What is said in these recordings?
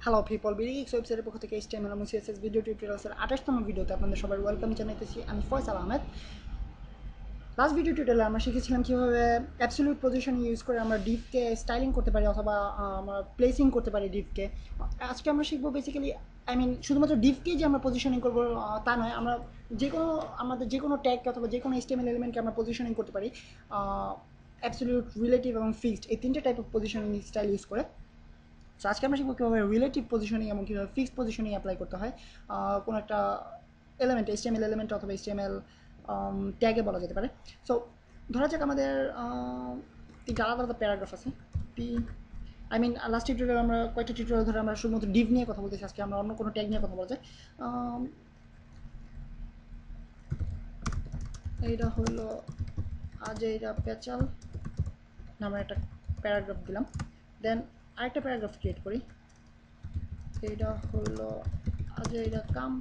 Hello people, BDX ওয়েবসাইটের পক্ষ থেকে HTML এবং CSS ভিডিও টিউটোরিয়ালসের 28তম ভিডিওতে আপনাদের সবাই ওয়েলকাম জানাইতেছি। আমি ফয়সাল আহমেদ। লাস্ট ভিডিও টিউটোরিয়ালে আমরা শিখেছিলাম কীভাবে অ্যাবসলিউট পজিশন ইউজ করে আমরা ডিভকে স্টাইলিং করতে পারি অথবা আমরা প্লেসিং করতে পারি ডিভকে। আজকে আমরা শিখবো বেসিক্যালি শুধুমাত্র ডিভকেই যে আমরা পজিশনিং করবো তা নয়, আমরা আমাদের যে কোনো ট্যাগ অথবা যে কোনো HTML এলিমেন্টকে আমরা পজিশনিং করতে পারি অ্যাবসলিউট, রিলেটিভ এবং ফিক্সড, এই তিনটে type of positioning style use করে। সো আজকে আমরা শিখবো কীভাবে রিলেটিভ পজিশনিং এবং কীভাবে ফিক্সড পজিশনিং অ্যাপ্লাই করতে হয় কোনো একটা এলিমেন্ট, HTML এলিমেন্ট অথবা HTML ট্যাগে বলা যেতে পারে। সো ধরা যাক আমাদের তিনটা আলাদা আলাদা প্যারাগ্রাফ আছে। লাস্ট টিউটোরিয়াল আমরা কয়েকটা টিউটোরিয়াল ধরে আমরা শুধুমাত্র ডিভ নিয়ে কথা বলতেছি, আজকে আমরা অন্য কোনো ট্যাগ নিয়ে কথা বলা যায়। এইটা হলো আজেইরা পেচাল নামের একটা প্যারাগ্রাফ দিলাম। দেন আরেকটা প্যারাগ্রাফ ক্রিয়েট করি। এইটা হলো আজেইরা কাম।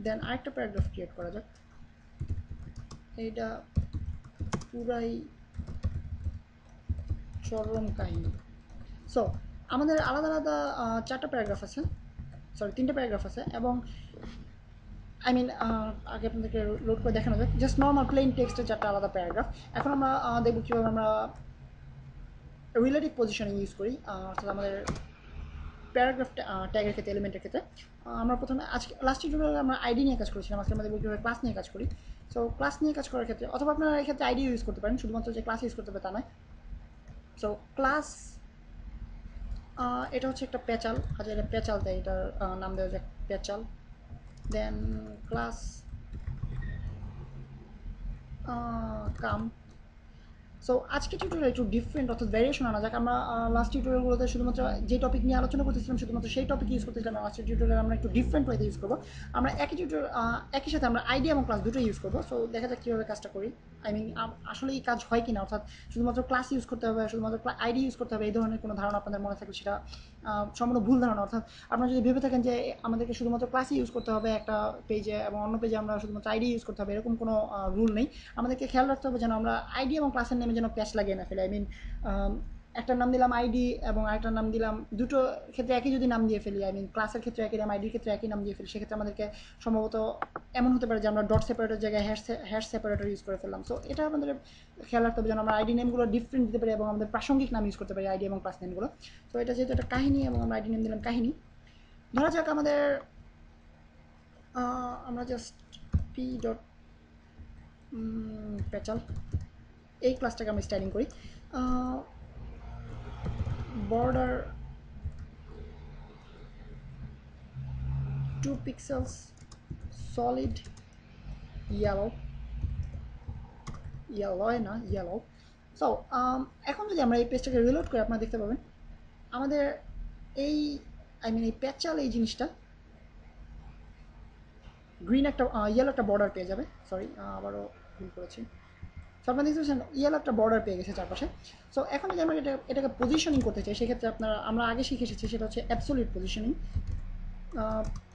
দেন আরেকটা প্যারাগ্রাফ ক্রিয়েট করা যাক। এইটা পুরাই চরম কাহিনী। সো আমাদের আলাদা আলাদা চারটা প্যারাগ্রাফ আছে, তিনটা প্যারাগ্রাফ আছে এবং আগে আপনাদেরকে লোড করে দেখানো যাক। জাস্ট নর্মাল প্লেন টেক্সটের চারটা আলাদা প্যারাগ্রাফ। এখন আমরা দেখব কীভাবে আমরা রিলেটিভ পজিশনিং ইউজ করি, অর্থাৎ আমাদের প্যারাগ্রাফ ট্যাগের ক্ষেত্রে, এলিমেন্টের ক্ষেত্রে। আমরা প্রথমে আজকে লাস্ট টিউটোরিয়ালে আমরা আইডি নিয়ে কাজ করেছিলাম, আজকে আমাদের কীভাবে ক্লাস নিয়ে কাজ করি। সো ক্লাস নিয়ে কাজ করার ক্ষেত্রে অথবা আপনারা এক্ষেত্রে আইডি ইউজ করতে পারেন, শুধুমাত্র যে ক্লাস ইউজ করতে হবে তা নয়। সো ক্লাস এটা হচ্ছে একটা পেচাল, আচ্ছা এটা পেচাল, তাই এটার নাম দেওয়া যাক পেচাল। দেন ক্লাস কাম। সো আজকে টিউটোরিয়াল একটু ডিফারেন্ট অর্থাৎ ভ্যারিয়েশন আনা যাক। আমরা লাস্ট টিউটোরিয়ালগুলোতে শুধুমাত্র যে টপিক নিয়ে আলোচনা করতেছিলাম শুধুমাত্র সেই টপিক ইউজ করতেছিলাম। লাস্ট টিউটোরিয়াল আমরা একটু ডিফারেন্ট ওয়েতে ইউজ করবো। আমরা একই সাথে আমরা আইডি এবং ক্লাস দুটোই ইউজ করবো। সো দেখা যাক কীভাবে কাজটা করি। আসলে এই কাজ হয় কিনা, অর্থাৎ শুধুমাত্র ক্লাস ইউজ করতে হবে, শুধুমাত্র আইডি ইউজ করতে হবে, এই ধরনের কোনো ধারণা আপনাদের মনে থাকলে সেটা সম্পূর্ণ ভুল ধারণা। অর্থাৎ আপনারা যদি ভেবে থাকেন যে আমাদেরকে শুধুমাত্র ক্লাসই ইউজ করতে হবে একটা পেজে এবং অন্য পেজে আমরা শুধুমাত্র আইডি ইউজ করতে হবে, এরকম কোনো রুল নেই। আমাদেরকে খেয়াল রাখতে হবে যেন আমরা আইডি এবং ক্লাসের নেমে যেন প্যাচ লাগিয়ে না ফেলে। একটার নাম দিলাম আইডি এবং আরেকটার নাম দিলাম, দুটো ক্ষেত্রে একই যদি নাম দিয়ে ফেলি, ক্লাসের ক্ষেত্রে একই নাম, আইডির ক্ষেত্রে একই নাম দিয়ে ফেলি, সেক্ষেত্রে আমাদেরকে সম্ভবত এমন হতে পারে যে আমরা ডট সেপারেটের জায়গায় হ্যাশ সেপারেটর ইউজ করে ফেললাম। সো এটা আমাদের খেয়াল রাখতে হবে যেন আমরা আইডি নেমগুলো ডিফারেন্ট দিতে পারি এবং আমাদের প্রাসঙ্গিক নাম ইউজ করতে পারি আইডি এবং ক্লাস নেমগুলো। তো এটা যেহেতু একটা কাহিনী এবং আমরা আইডি নেম দিলাম কাহিনী। ধরা যাক আমাদের আমরা জাস্ট পি ডট পেচাল এই ক্লাসটাকে আমরা স্টাইলিং করি। বর্ডার 2 pixels solid yellow না yellow। সো এখন যদি আমরা এই পেজটাকে রিলোড করি আপনারা দেখতে পাবেন আমাদের এই এই পেচাল এই জিনিসটা গ্রিন একটা ইয়েলো একটা বর্ডার পেয়ে যাবে। আবারও ভুল করেছি। সো আপনারা দেখতে পাচ্ছেন ইয়েলো একটা বর্ডার পেয়ে গেছে চারপাশে। সো এখন যদি আমরা এটাকে পজিশনিং করতে চাই, সেক্ষেত্রে আমরা আগে শিখে এসেছি, সেটা হচ্ছে অ্যাবসলিউট পজিশনিং।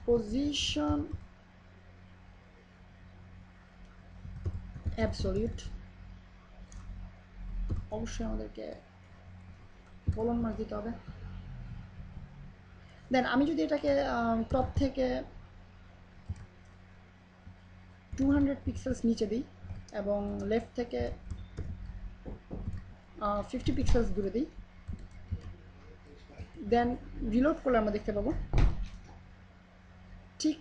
পজিশন অ্যাবসলিউট, অবশ্যই আমাদেরকে কলন মার্ক দিতে হবে। দেন আমি যদি এটাকে টপ থেকে 200 পিক্সেলস নিচে দিই এবং লেফট থেকে 50 পিক্সেলস দূরে দিই, দেন রিলোড করলে আমরা দেখতে পাবো ঠিক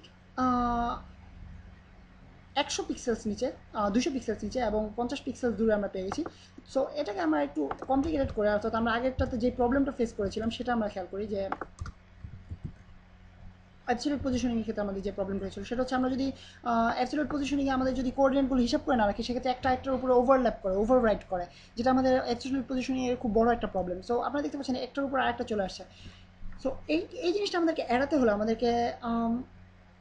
100 পিক্সেলস নিচে, 200 পিক্সেলস নিচে এবং 50 পিক্সেলস দূরে আমরা পেয়ে গেছি। সো এটাকে আমরা একটু কমপ্লিকেটেড করে, অর্থাৎ আমরা আগেরটাতে যে প্রবলেমটা ফেস করেছিলাম সেটা আমরা খেয়াল করি যে অ্যাবসলিউট পজিশনিংয়ের ক্ষেত্রে আমাদের যে প্রবলেমটা হয়েছিল সেটা হচ্ছে আমরা যদি অ্যাবসলিউট পজিশনিংয়ে আমাদের যদি কোঅর্ডিনেটগুলো হিসাব করে না রাখি, সেক্ষেত্রে একটার উপরে ওভারল্যাপ করে, ওভাররাইট করে, যেটা আমাদের অ্যাবসলিউট পজিশনিংয়ের খুব বড় একটা প্রবলেম। সো আপনারা দেখতে পাচ্ছেন একটার উপর আরেকটা চলে আসছে। সো এই জিনিসটা আমাদেরকে এড়াতে হলে আমাদেরকে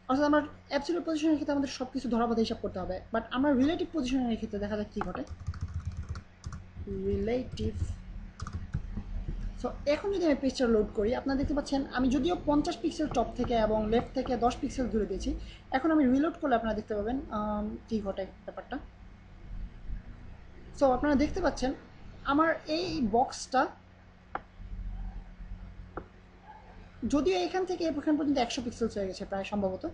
অর্থাৎ আমরা অ্যাবসলিউট পজিশনের ক্ষেত্রে আমাদের সব কিছু ধরাবাঁধা হিসাব করতে হবে, বাট আমরা রিলেটিভ পজিশনের ক্ষেত্রে দেখা যাক কী ঘটে। রিলেটিভ। সো এখন যদি আমি পেজটা লোড করি আপনারা দেখতে পাচ্ছেন আমি যদিও 50 পিক্সেল টপ থেকে এবং লেফট থেকে 10 পিক্সেল দূরে দিয়েছি। এখন আমি রিলোড করলে আপনারা দেখতে পাবেন কী ঘটে ব্যাপারটা। সো আপনারা দেখতে পাচ্ছেন আমার এই বক্সটা যদিও এখান থেকে এখান পর্যন্ত 100 পিক্সেলস হয়ে গেছে প্রায় সম্ভবত,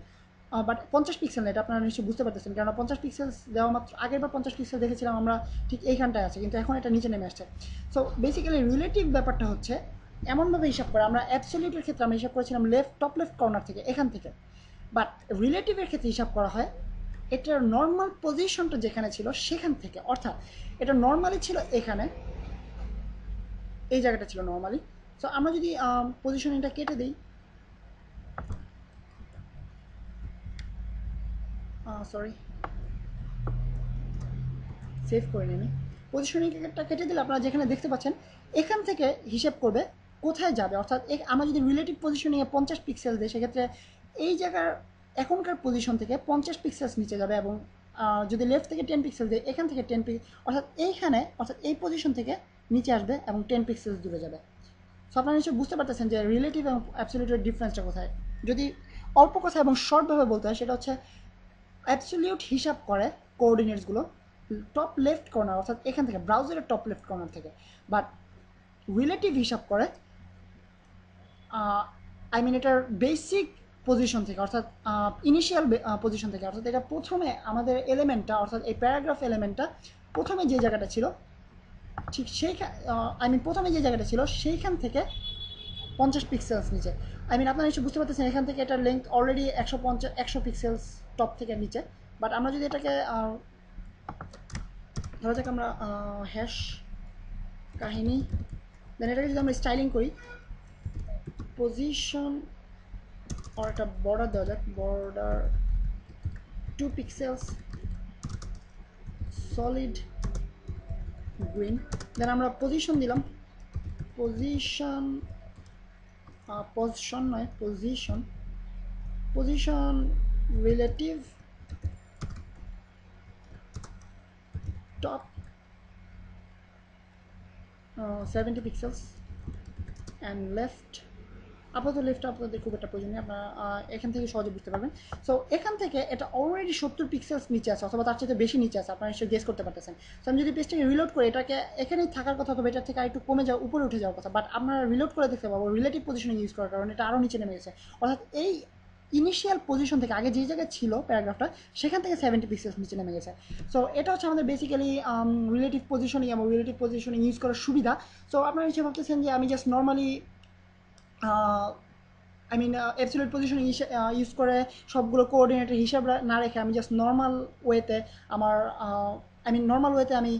বাট 50 পিক্সেল না, এটা আপনারা নিশ্চয়ই বুঝতে পারতেছেন, কারণ 50 পিক্সেলস দেওয়া মাত্র আগের বার 50 পিক্সেল দেখেছিলাম আমরা ঠিক এইখানটায় আছে, কিন্তু এখন এটা নিচে নেমে আসছে। সো বেসিক্যালি রিলেটিভ ব্যাপারটা হচ্ছে এমনভাবে হিসাব করে, আমরা অ্যাবসলিউটের ক্ষেত্রে আমরা হিসাব করেছিলাম টপ লেফট কর্নার থেকে, এখান থেকে, বাট রিলেটিভের ক্ষেত্রে হিসাব করা হয় এটার নর্মাল পজিশনটা যেখানে ছিল সেখান থেকে, অর্থাৎ এটা নর্মালি ছিল এখানে, এই জায়গাটা ছিল নর্মালি। সো আমরা যদি পজিশনিংটা কেটে দিই, সরি সেভ করে নিই আমি, পজিশনিংটা কেটে দিলে আপনারা যেখানে দেখতে পাচ্ছেন এখান থেকে হিসেব করবে কোথায় যাবে, অর্থাৎ আমরা যদি রিলেটিভ পজিশনিংয়ে 50 পিক্সেল দিই সেক্ষেত্রে এই জায়গার এখনকার পজিশন থেকে 50 পিক্সেলস নিচে যাবে, এবং যদি লেফট থেকে 10 পিক্সেল দিই এখান থেকে 10 পিক্সেল, অর্থাৎ এইখানে, অর্থাৎ এই পজিশন থেকে নিচে আসবে এবং 10 পিক্সেলস দূরে যাবে। সো আপনারা নিশ্চয়ই বুঝতে পারতেছেন যে রিলেটিভ এবং অ্যাবসলিউটের ডিফারেন্সটা কোথায়। যদি অল্প কথা এবং শর্টভাবে বলতে হয় সেটা হচ্ছে অ্যাবসলিউট হিসাব করে কোঅর্ডিনেটসগুলো টপ লেফট কর্নার, অর্থাৎ এখান থেকে ব্রাউজারের টপ লেফট কর্নার থেকে, বাট রিলেটিভ হিসাব করে আই মিন এটার বেসিক পজিশন থেকে, অর্থাৎ ইনিশিয়াল পজিশন থেকে, অর্থাৎ এটা প্রথমে আমাদের এলিমেন্টটা, অর্থাৎ এই প্যারাগ্রাফ এলিমেন্টটা প্রথমে যে জায়গাটা ছিল ঠিক সেইখান, আই মিন প্রথমে যে জায়গাটা ছিল সেইখান থেকে 50 পিক্সেলস নিচে। আই মিন আপনারা নিশ্চয়ই বুঝতে পারতেছেন এখান থেকে এটার লেন্থ অলরেডি 150 পিক্সেলস টপ থেকে নিচে, বাট আমরা যদি এটাকে ধরা যাক আমরা হ্যাশ কাহিনী, দেন এটাকে যদি আমরা স্টাইলিং করি, পজিশন আর একটা বর্ডার দেওয়া যাক, বর্ডার 2 পিক্সেলস সলিড গ্রিন, দেন আমরা পজিশন দিলাম, পজিশন পজিশন নয় position, position relative top 70 pixels and left, আপাতত লেফট আপনাদের খুব একটা প্রয়োজন নেই, আপনারা এখান থেকে সহজে বুঝতে পারবেন। সো এখান থেকে এটা অলরেডি 70 পিক্সেলস নিচে আছে, অথবা তার চেয়ে বেশি নিচে আছে, আপনারা নিশ্চয়ই গেস করতে পারতেছেন। সো আমি যদি পেজটাকে রিলোড করি, এটাকে এখানেই থাকার কথা, অথবা এটার থেকে আরেকটু কমে যাওয়া, উপরে উঠে যাওয়ার কথা, বাট আমরা রিলোড করে দেখতে পাবো রিলেটিভ পজিশনে ইউজ করার কারণে এটা আরও নিচে নেমে গেছে, অর্থাৎ এই ইনিশিয়াল পজিশন থেকে আগে যে জায়গায় ছিল প্যারাগ্রাফটা সেখান থেকে 70 পিক্সেলস নিচে নেমে গেছে। সো এটা হচ্ছে আমাদের বেসিক্যালি রিলেটিভ পজিশনিং এবং রিলেটিভ পজিশনিং ইউজ করার সুবিধা। সো আপনারা নিশ্চয়ই ভাবতেছেন যে আমি just normally I mean absolute position use করে সবগুলো কোঅর্ডিনেটের হিসাব না রেখে আমি জাস্ট নর্মাল ওয়েতে আমার আই মিন নর্মাল ওয়েতে আমি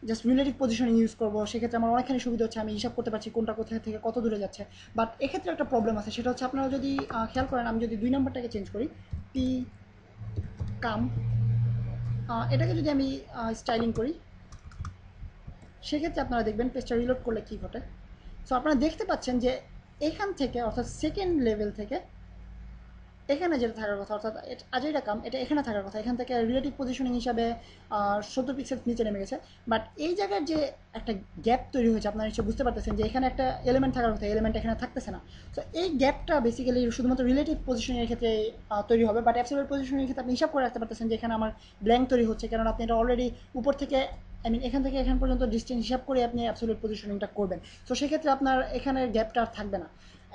জাস্ট রিলেটিভ পজিশনিং ইউজ করবো, সেক্ষেত্রে আমার অনেকখানি সুবিধা হচ্ছে, আমি হিসাব করতে পারছি কোনটা কোথায় থেকে কত দূরে যাচ্ছে। বাট এক্ষেত্রে একটা প্রবলেম আছে, সেটা হচ্ছে আপনারা যদি খেয়াল করেন, আমি যদি 2 নম্বরটাকে চেঞ্জ করি, পি কাম, এটাকে যদি আমি স্টাইলিং করি, সেক্ষেত্রে আপনারা দেখবেন পেজটা রিলোড করলে কী ঘটে। সো আপনারা দেখতে পাচ্ছেন যে এখান থেকে, অর্থাৎ সেকেন্ড লেভেল থেকে এখানে যেটা থাকার কথা, অর্থাৎ আজের কাম এটা এখানে থাকার কথা, এখান থেকে রিলেটিভ পজিশনিং হিসাবে 70 পিক্সেল নিচে নেমে গেছে। বাট এই জায়গার যে একটা গ্যাপ তৈরি হয়েছে, আপনারা নিশ্চয়ই বুঝতে পারতেছেন যে এখানে একটা এলিমেন্ট থাকার কথা, এলিমেন্ট এখানে থাকতেছে না। তো এই গ্যাপটা বেসিক্যালি শুধুমাত্র রিলেটিভ পজিশনের ক্ষেত্রে তৈরি হবে, বাট অ্যাবসলিউট পজিশনের ক্ষেত্রে আপনি হিসাব করে রাখতে পারতেছেন যে এখানে আমার ব্ল্যাঙ্ক তৈরি হচ্ছে, কারণ আপনি এটা অলরেডি উপর থেকে আই মিন এখান থেকে এখান পর্যন্ত ডিস্টেন্স হিসাব করে আপনি অ্যাবসলিউট পজিশনিংটা করবেন। তো সেক্ষেত্রে আপনার এখানের গ্যাপটা আর থাকবে না,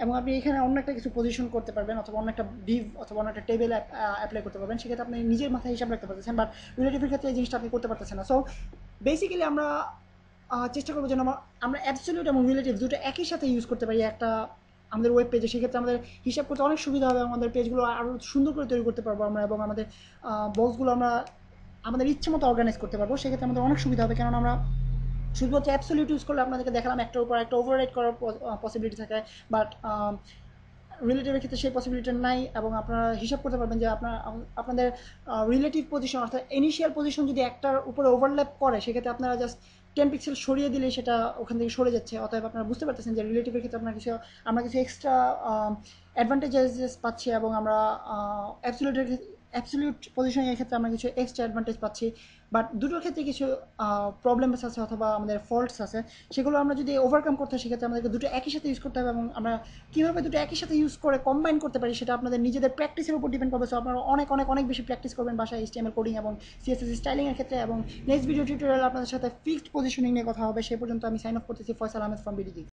এবং আপনি এখানে অন্য একটা কিছু পজিশন করতে পারবেন, অথবা অন্য একটা ডিভ অথবা অন্য একটা টেবিল অ্যাপ্লাই করতে পারবেন, সেক্ষেত্রে আপনি নিজের মাথায় হিসাব রাখতে পারতেছেন, বাট রিলেটিভের ক্ষেত্রে এই জিনিসটা আপনি করতে পারতেছেন না। সো বেসিক্যালি আমরা চেষ্টা করবো যেন আমরা অ্যাবসলিউট এবং রিলেটিভ দুটো একই সাথে ইউজ করতে পারি একটা আমাদের ওয়েব পেজে, সেক্ষেত্রে আমাদের হিসাব করতে অনেক সুবিধা হবে, আমাদের পেজগুলো আরও সুন্দর করে তৈরি করতে পারবো আমরা, এবং আমাদের বক্সগুলো আমরা আমাদের ইচ্ছে মতো অর্গানাইজ করতে পারবো, সেক্ষেত্রে আমাদের অনেক সুবিধা হবে। কারণ আমরা শুধুমাত্র অ্যাবসলিউট ইউজ করলে আপনাদেরকে দেখালাম একটার উপর একটা ওভাররাইড করার পসিবিলিটি থাকে, বাট রিলেটিভের ক্ষেত্রে সেই পসিবিলিটি নাই, এবং আপনারা হিসাব করতে পারবেন যে আপনাদের রিলেটিভ পজিশন, অর্থাৎ ইনিশিয়াল পজিশন যদি একটার উপরে ওভারল্যাপ করে, সেক্ষেত্রে আপনারা জাস্ট 10 পিক্সেল সরিয়ে দিলেই সেটা ওখান থেকে সরে যাচ্ছে। অতএব আপনারা বুঝতে পারতেছেন যে রিলেটিভের ক্ষেত্রে আমরা কিছু এক্সট্রা অ্যাডভান্টেজেস পাচ্ছি, এবং আমরা অ্যাবসলিউট পজিশনের ক্ষেত্রে আমরা কিছু এক্সট্রা অ্যাডভান্টেজ পাচ্ছি। বাট দুটোর ক্ষেত্রে কিছু প্রবলেমস আছে অথবা আমাদের ফল্টস আছে, সেগুলো আমরা যদি ওভারকাম করতে হয় সেক্ষেত্রে আমাদেরকে দুটো একই সাথে ইউজ করতে হবে, এবং আমরা কীভাবে দুটো একই সাথে ইউজ করে কম্বাইন করতে পারি সেটা আপনাদের নিজেদের প্র্যাকটিসের উপর ডিপেন্ড করবে। সো আপনারা অনেক অনেক অনেক বেশি প্র্যাকটিস করবেন বাসায় HTML কোডিং এবং CSS স্টাইলিংয়ের ক্ষেত্রে, এবং নেক্সট ভিডিও টিউটোরিয়াল আপনাদের সাথে ফিক্সড পজিশনিং নিয়ে কথা হবে। সেই পর্যন্ত আমি সাইন অফ করতেছি, ফয়সাল আহমেদ ফ্রম BDG।